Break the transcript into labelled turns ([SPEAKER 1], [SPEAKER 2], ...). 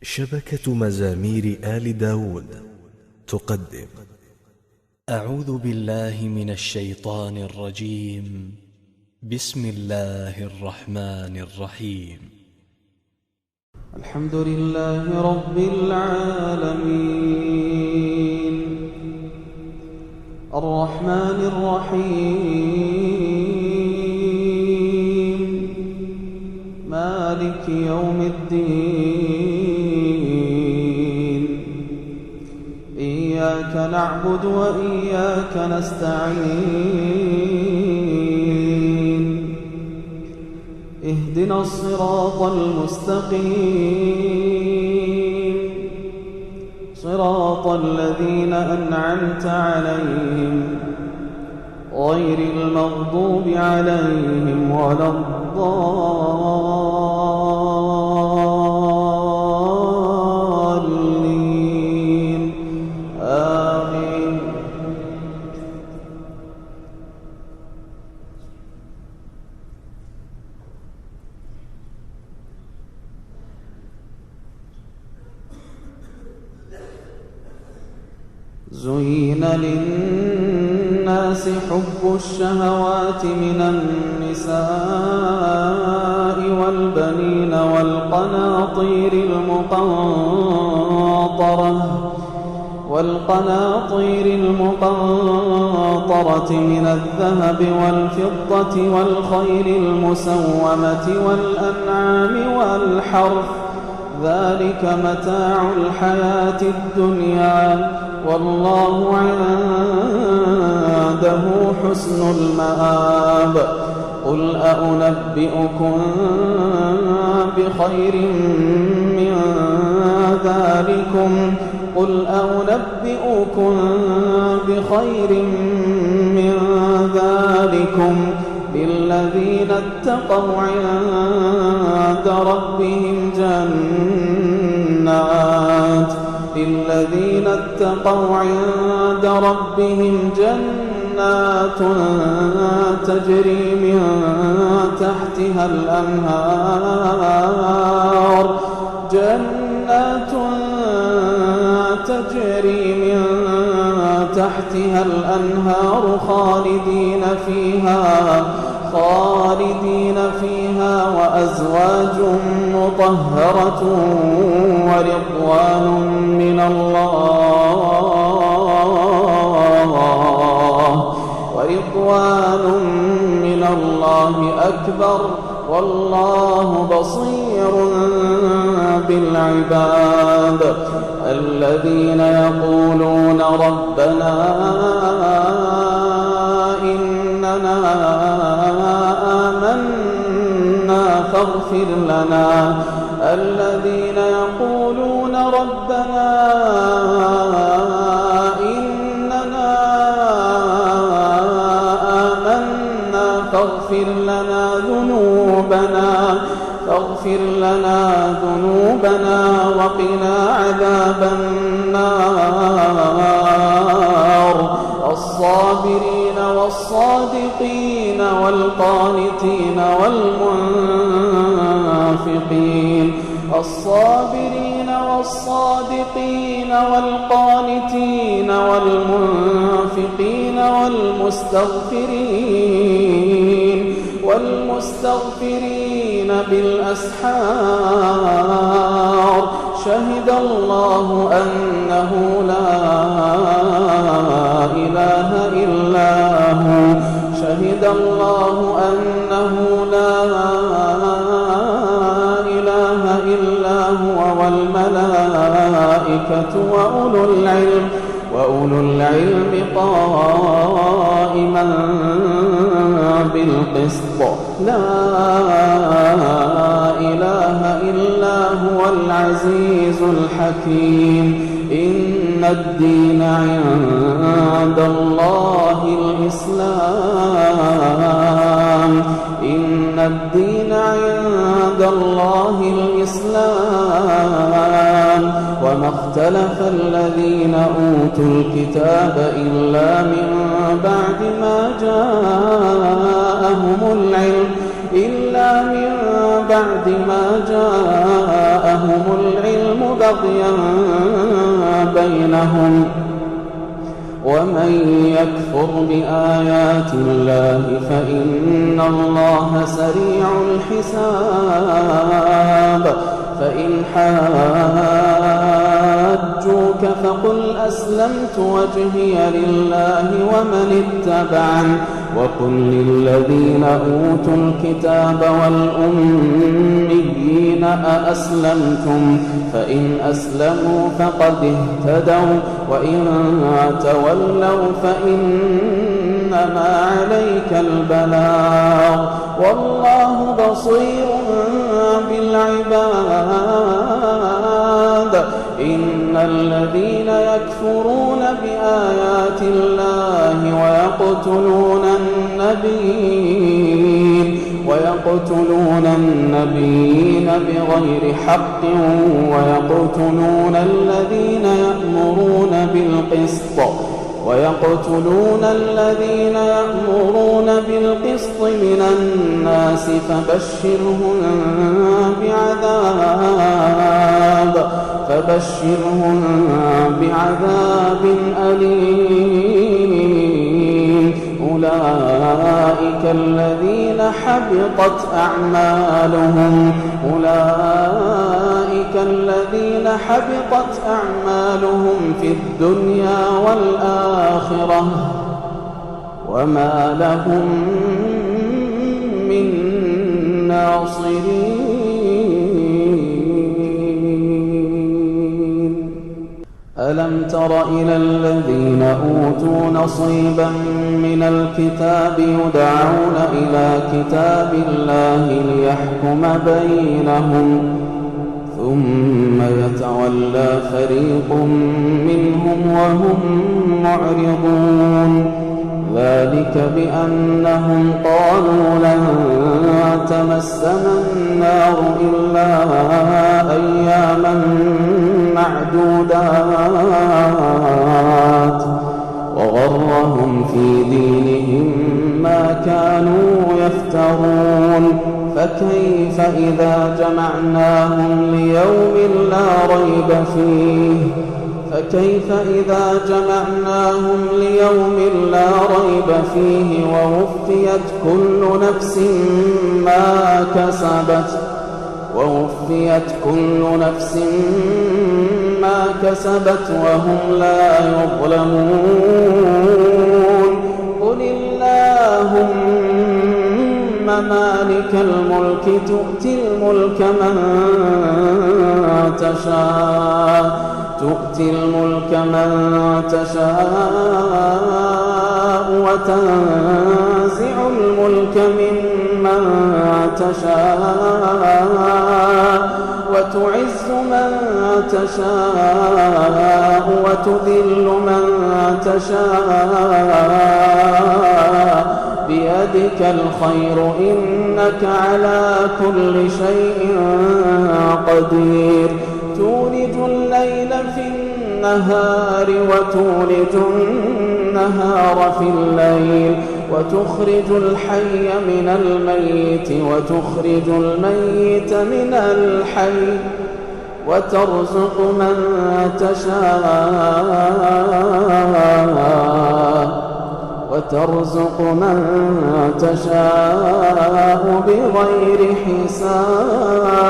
[SPEAKER 1] شبكة مزامير آل داود تقدم.
[SPEAKER 2] أعوذ بالله من الشيطان الرجيم. بسم الله الرحمن الرحيم.
[SPEAKER 3] الحمد لله رب العالمين الرحمن الرحيم مالك يوم الدين. إياك نعبد وإياك نستعين. اهدنا الصراط المستقيم صراط الذين أنعمت عليهم غير المغضوب عليهم ولا الضالين. آمين. زين للناس حب الشهوات من النساء والبنين والقناطير المقنطرة من الذهب والفضة والخيل المسومة والأنعام والحرث، ذلك متاع الحياة الدنيا، والله عنده حسن المآب. قل أنبئكم بخير من ذلكم للذين اتقوا عند ربهم جنات تجري من تحتها الأنهار خالدين فيها وأزواج مطهرة ورضوان من الله أكبر، والله بصير بالعباد. الذين يقولون ربنا إننا آمنا فاغفر لنا. الذين يقولون ربنا إننا آمنا فاغفر لنا ذنوبنا وقنا عذاب النار. الصابرين والصادقين والقانتين والمنفقين والمستغفرين بالأسحار. شهد الله أنه لا إله إلا هو والملائكة وأولو العلم قائما بالقسط. لا إله إلا هو العزيز الحكيم. إن الدين عند الله الإسلام. وما اختلف الذين أوتوا الكتاب إلا من بعد ما جاءهم العلم إلا من بعد ما جاءهم العلم بغيا بينهم ومن يكفر بآيات الله فإن الله سريع الحساب فإن حاجوك فقل أسلمت وجهي لله ومن اتبعن وقل للذين أوتوا الكتاب والأميين أأسلمتم فإن أسلموا فقد اهتدوا وإن تولوا فإنما عليك البلاغ والله بصير بالعباد إن الذين يكفرون بآيات الله ويقتلون النبيين بغير حق ويقتلون الذين يأمرون بالقسط من الناس فبشرهم بعذاب أليم أولئك الذين حبطت أعمالهم في الدنيا والآخرة وما لهم من ناصرين ألم تر إلى الذين أوتوا نصيبا من الكتاب يدعون إلى كتاب الله ليحكم بينهم ثم يتولى فريق منهم وهم معرضون ذلك بأنهم قالوا لن تمسنا النار إلا أياما معدودات وغرهم في دينهم ما كانوا يفترون فكيف إذا جمعناهم ليوم لا ريب فيه ووفيت كل نفس ما كسبت وهم لا يظلمون قل اللهم مالك الملك تؤتي الملك من تشاء وتنزع الملك ممن تشاء وتعز من تشاء وتذل من تشاء بيدك الخير إنك على كل شيء قدير تولج الليل في النهار وتولج النهار في الليل وتخرج الحي من الميت وتخرج الميت من الحي وترزق من تشاء بغير حساب